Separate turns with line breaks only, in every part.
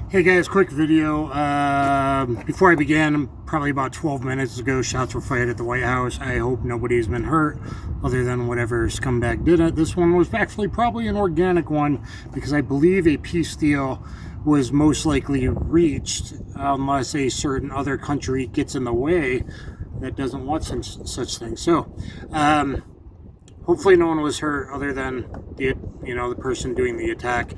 Hey guys, quick video. Before I began, probably about 12 minutes ago, shots were fired at the White House. I hope nobody's been hurt other than whatever scumbag did it. This one was actually probably an organic one because I believe a peace deal was most likely reached unless a certain other country gets in the way that doesn't want such things. So, hopefully no one was hurt other than the person doing the attack.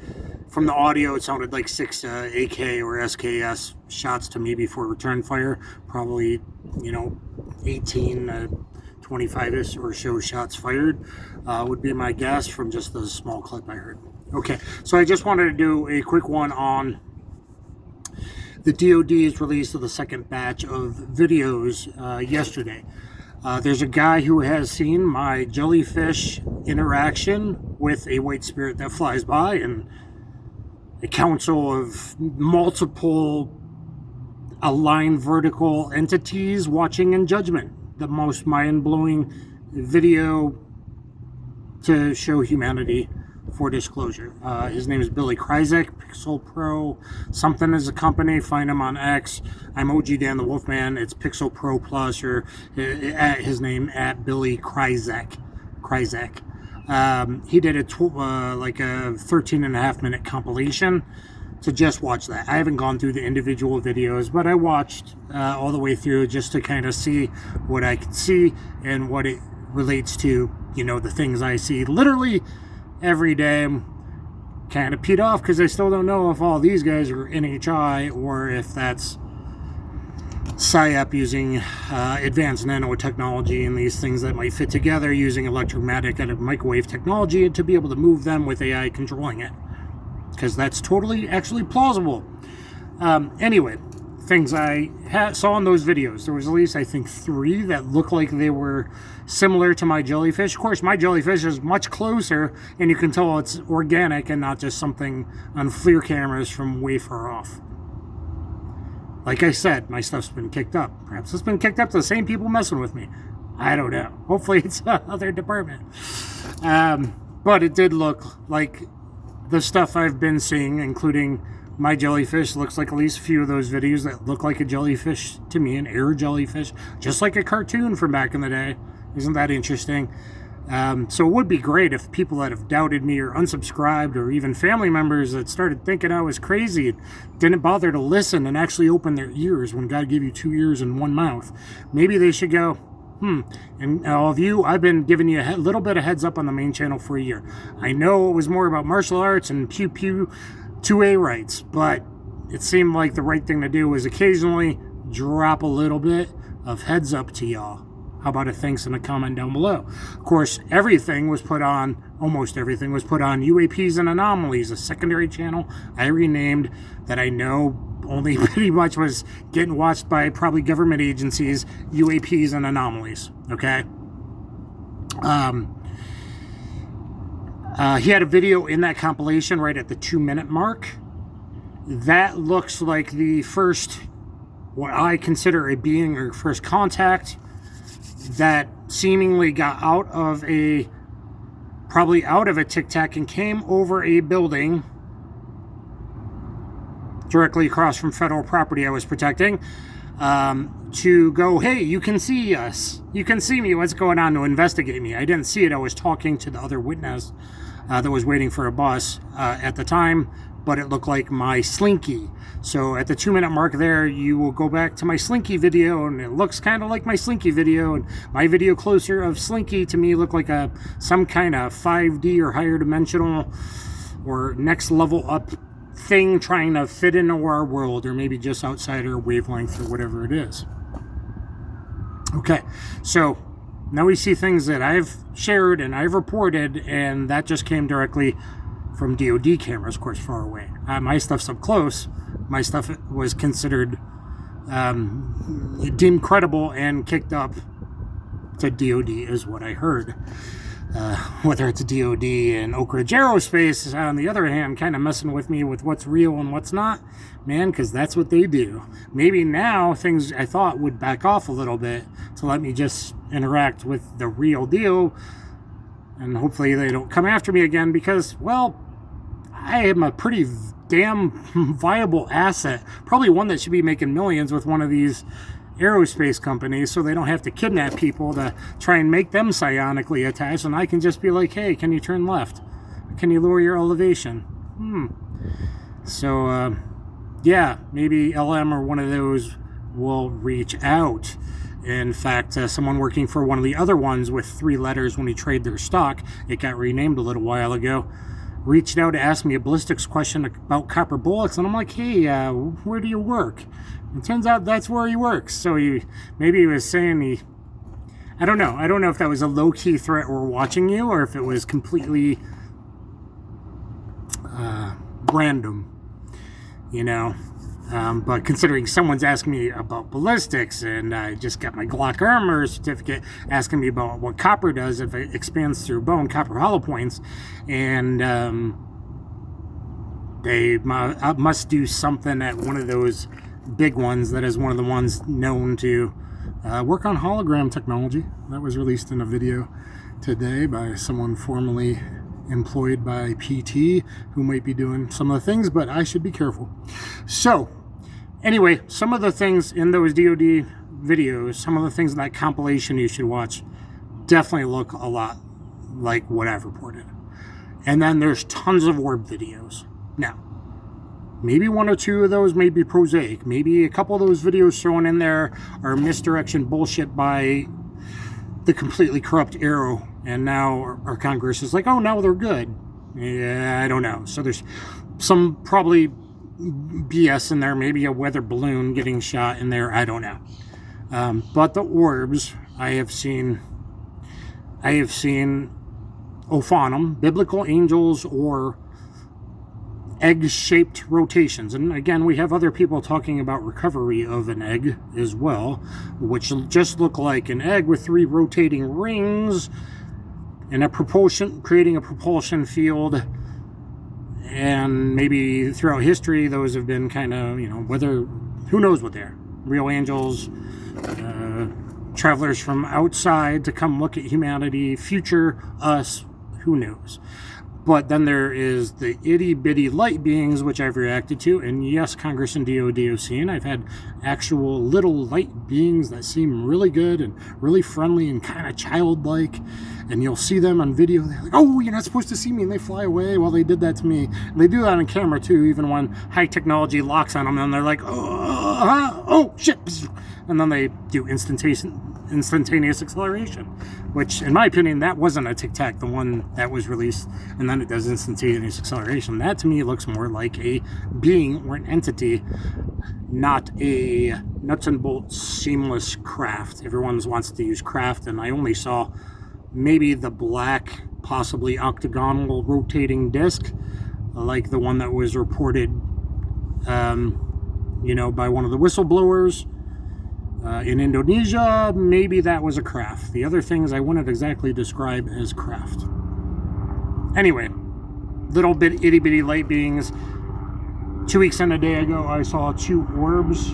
From the audio, it sounded like 6 AK or SKS shots to me before return fire. Probably, 18, 25-ish or so shots fired would be my guess from just the small clip I heard. Okay, so I just wanted to do a quick one on the DOD's release of the second batch of videos yesterday. There's a guy who has seen my jellyfish interaction with a white spirit that flies by, and a council of multiple aligned vertical entities watching in judgment. The most mind-blowing video to show humanity for disclosure. His name is Billy Kryzak, Pixel Pro something is a company. Find him on X. I'm OG Dan the Wolfman. It's Pixel Pro Plus, or at his name at Billy Kryzak. He did like a 13.5-minute compilation to just watch that. I haven't gone through the individual videos, but I watched all the way through just to kind of see what I could see and what it relates to, the things I see literally every day. I'm kind of peed off because I still don't know if all these guys are NHI or if that's PSYOP using advanced nanotechnology and these things that might fit together using electromagnetic and microwave technology to be able to move them with AI controlling it. Because that's totally actually plausible. Anyway, things I saw in those videos. There was at least, I think, 3 that looked like they were similar to my jellyfish. Of course, my jellyfish is much closer, and you can tell it's organic and not just something on FLIR cameras from way far off. Like I said, my stuff's been kicked up. Perhaps it's been kicked up to the same people messing with me. I don't know. Hopefully it's another department. But it did look like the stuff I've been seeing, including my jellyfish, looks like at least a few of those videos that look like a jellyfish to me, an air jellyfish, just like a cartoon from back in the day. Isn't that interesting? So it would be great if people that have doubted me or unsubscribed, or even family members that started thinking I was crazy, didn't bother to listen and actually open their ears when God gave you 2 ears and 1 mouth. Maybe they should go, And all of you, I've been giving you a little bit of heads up on the main channel for a year. I know it was more about martial arts and pew pew 2A rights, but it seemed like the right thing to do was occasionally drop a little bit of heads up to y'all. How about a thanks and a comment down below? Of course, everything was put on, almost everything was put on UAPs and Anomalies, a secondary channel I renamed that I know only pretty much was getting watched by probably government agencies, UAPs and Anomalies, okay? He had a video in that compilation right at the 2-minute mark. That looks like the first, what I consider a being or first contact that seemingly got probably out of a Tic Tac and came over a building directly across from federal property I was protecting to go, hey, you can see us. You can see me. What's going on, to investigate me. I didn't see it. I was talking to the other witness that was waiting for a bus at the time, but it looked like my Slinky. So at the 2-minute mark there, you will go back to my Slinky video, and it looks kind of like my Slinky video, and my video closer of Slinky to me looked like some kind of 5D or higher dimensional or next level up thing trying to fit into our world, or maybe just outside our wavelength or whatever it is. Okay, so now we see things that I've shared and I've reported, and that just came directly from DOD cameras, of course, far away. My stuff's up close. My stuff was considered deemed credible and kicked up to DOD, is what I heard. Whether it's DOD and Oak Ridge Aerospace, on the other hand, kind of messing with me with what's real and what's not, man, because that's what they do. Maybe now things I thought would back off a little bit to let me just interact with the real deal, and hopefully they don't come after me again because, well, I am a pretty damn viable asset, probably one that should be making millions with one of these aerospace companies, so they don't have to kidnap people to try and make them psionically attached, and I can just be like, hey, can you turn left? Can you lower your elevation? So yeah, maybe LM or one of those will reach out. In fact, someone working for one of the other ones with 3 letters when he traded their stock, it got renamed a little while ago, reached out to ask me a ballistics question about copper bullets, and I'm like, hey, where do you work? It turns out that's where he works. So maybe he was saying I don't know if that was a low-key threat or watching you, or if it was completely random, you know. But considering someone's asking me about ballistics, and I just got my Glock armor certificate asking me about what copper does if it expands through bone, copper hollow points, and they must do something at one of those big ones that is one of the ones known to work on hologram technology. That was released in a video today by someone formerly employed by PT who might be doing some of the things, but I should be careful. So anyway, some of the things in those DOD videos, some of the things in that compilation you should watch definitely look a lot like what I've reported. And then there's tons of orb videos. Now, maybe 1 or 2 of those may be prosaic. Maybe a couple of those videos thrown in there are misdirection bullshit by the completely corrupt Arrow, and now our Congress is like, oh, now they're good. Yeah, I don't know. So there's some probably BS in there, maybe a weather balloon getting shot in there, I don't know. But the orbs, I have seen Ophanum, biblical angels, or egg-shaped rotations. And again, we have other people talking about recovery of an egg as well, which just look like an egg with 3 rotating rings and creating a propulsion field. And maybe throughout history, those have been kind of, who knows what they're. Real angels, travelers from outside to come look at humanity, future us, who knows. But then there is the itty-bitty light beings, which I've reacted to. And yes, Congress and DOD have seen. I've had actual little light beings that seem really good and really friendly and kind of childlike. And you'll see them on video. They're like, oh, you're not supposed to see me. And they fly away. Well, they did that to me. And they do that on camera, too, even when high technology locks on them. And they're like, oh, shit. And then they do instantaneous acceleration, which, in my opinion, that wasn't a Tic Tac, the one that was released, and then it does instantaneous acceleration. That, to me, looks more like a being or an entity, not a nuts and bolts seamless craft. Everyone wants to use craft, and I only saw maybe the black, possibly octagonal rotating disc, like the one that was reported, by one of the whistleblowers. In Indonesia, maybe that was a craft. The other things I wouldn't exactly describe as craft. Anyway, little bit itty-bitty light beings. 2 weeks and a day ago, I saw 2 orbs.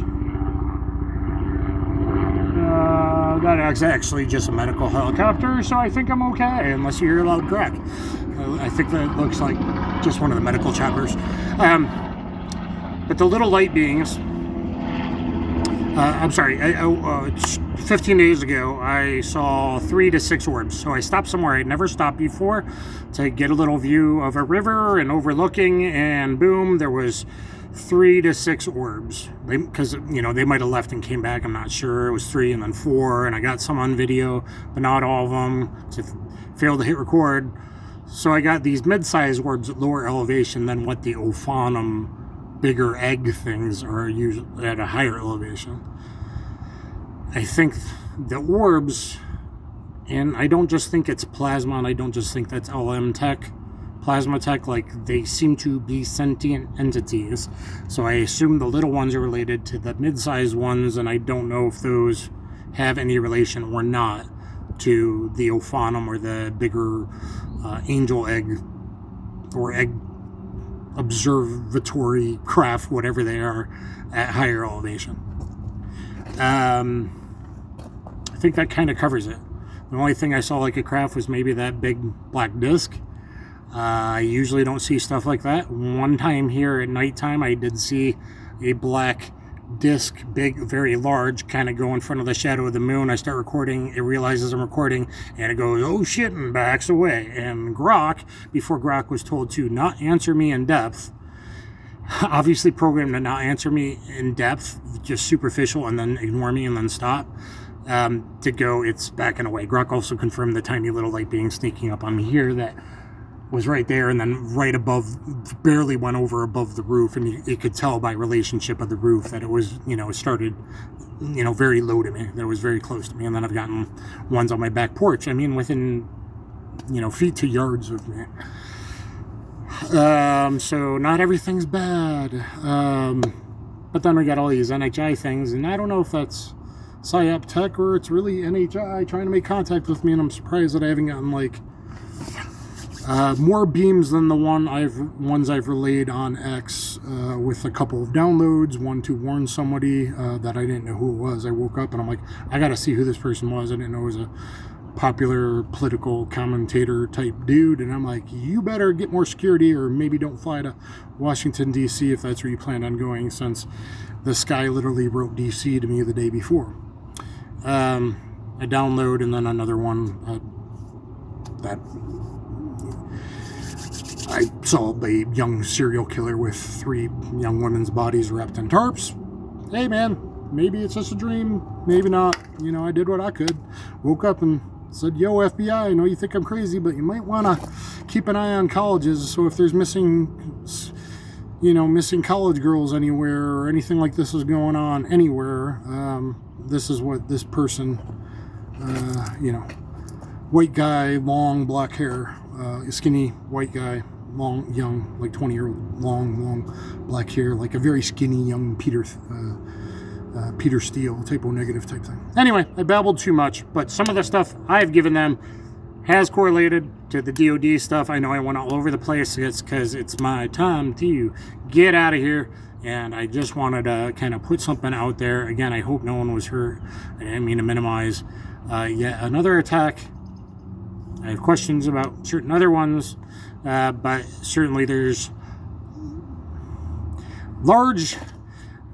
That is actually just a medical helicopter, so I think I'm okay, unless you hear a loud crack. I think that looks like just one of the medical choppers. But the little light beings... 15 days ago, I saw 3 to 6 orbs. So I stopped somewhere I'd never stopped before to get a little view of a river and overlooking, and boom, there was 3 to 6 orbs. Because, they might have left and came back, I'm not sure. It was 3 and then 4, and I got some on video, but not all of them. So failed to hit record. So I got these mid-sized orbs at lower elevation than what the Ophanum bigger egg things are usually at a higher elevation. I think the orbs, and I don't just think it's plasma, and I don't just think that's LM tech, plasma tech, like they seem to be sentient entities. So I assume the little ones are related to the mid-sized ones, and I don't know if those have any relation or not to the Ophanum or the bigger angel egg or egg observatory craft, whatever they are, at higher elevation. I think that kind of covers it. The only thing I saw like a craft was maybe that big black disc. I usually don't see stuff like that. One time here at nighttime, I did see a black disc, big, very large, kind of go in front of the shadow of the moon. I start recording, it realizes I'm recording, and it goes, oh shit, and backs away. And Grok, before Grok was told to not answer me in depth, obviously programmed to not answer me in depth, just superficial, and then ignore me and then stop, to go, it's backing away. Grok also confirmed the tiny little light being sneaking up on me here that was right there, and then right above, barely went over above the roof, and you could tell by relationship of the roof that it was, it started, very low to me, that it was very close to me. And then I've gotten ones on my back porch, within, feet to yards of me. So not everything's bad. But then we got all these NHI things, and I don't know if that's PSYOP tech or it's really NHI trying to make contact with me, and I'm surprised that I haven't gotten more beams than the ones I've relayed on X, with a couple of downloads, one to warn somebody that I didn't know who it was. I woke up and I'm like, I gotta see who this person was. I didn't know it was a popular political commentator type dude, and I'm like, you better get more security, or maybe don't fly to Washington DC if that's where you plan on going, since this guy literally wrote DC to me the day before. A download, and then another one that I saw a young serial killer with 3 young women's bodies wrapped in tarps. Hey man, maybe it's just a dream, maybe not. I did what I could. Woke up and said, yo, FBI, I know you think I'm crazy, but you might want to keep an eye on colleges. So if there's missing college girls anywhere, or anything like this is going on anywhere, this is what this person, white guy, long black hair, skinny white guy, long, young, like 20-year-old, long black hair, like a very skinny young Peter Steele, typo negative type thing. Anyway, I babbled too much, but some of the stuff I've given them has correlated to the DOD stuff. I know I went all over the place. It's because it's my time to get out of here, and I just wanted to kind of put something out there. Again, I hope no one was hurt. I didn't mean to minimize yet another attack. I have questions about certain other ones, but certainly there's large,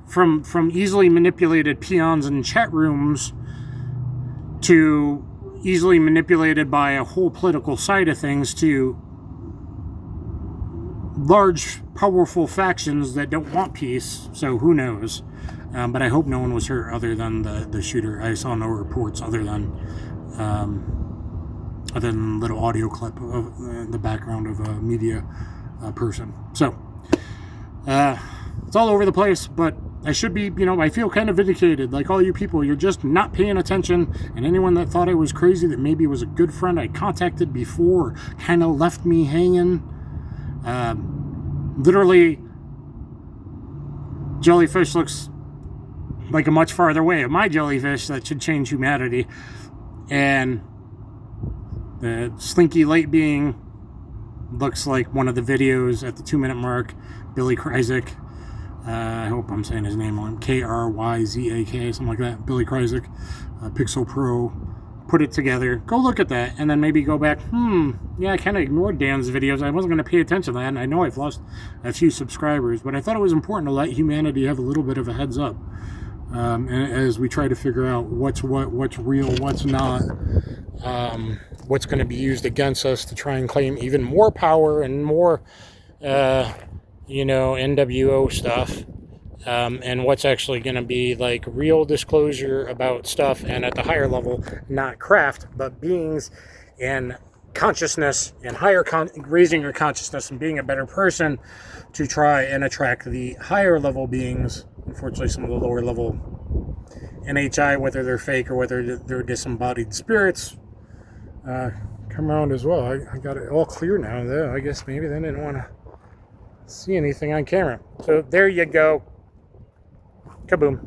from easily manipulated peons in chat rooms to easily manipulated by a whole political side of things, to large, powerful factions that don't want peace. So who knows? But I hope no one was hurt other than the shooter. I saw no reports other than little audio clip of the background of a media person. So it's all over the place, but I should be, I feel kind of vindicated. Like, all you people, you're just not paying attention. And anyone that thought I was crazy, that maybe was a good friend I contacted before, kind of left me hanging. Literally, Jellyfish looks like a much farther way of my jellyfish that should change humanity. And the Slinky light being looks like one of the videos at the 2-minute mark. Billy Kryzak. I hope I'm saying his name on Kryzak, something like that. Billy Kryzak, Pixel Pro, put it together. Go look at that, and then maybe go back. Yeah, I kind of ignored Dan's videos. I wasn't going to pay attention to that, and I know I've lost a few subscribers, but I thought it was important to let humanity have a little bit of a heads up, and as we try to figure out what's real, what's not, what's going to be used against us to try and claim even more power and more NWO stuff, and what's actually going to be like real disclosure about stuff, and at the higher level, not craft, but beings and consciousness, and raising your consciousness and being a better person to try and attract the higher level beings. Unfortunately, some of the lower level NHI, whether they're fake or whether they're disembodied spirits, come around as well. I got it all clear now, though. I guess maybe they didn't want to see anything on camera. So there you go. Kaboom.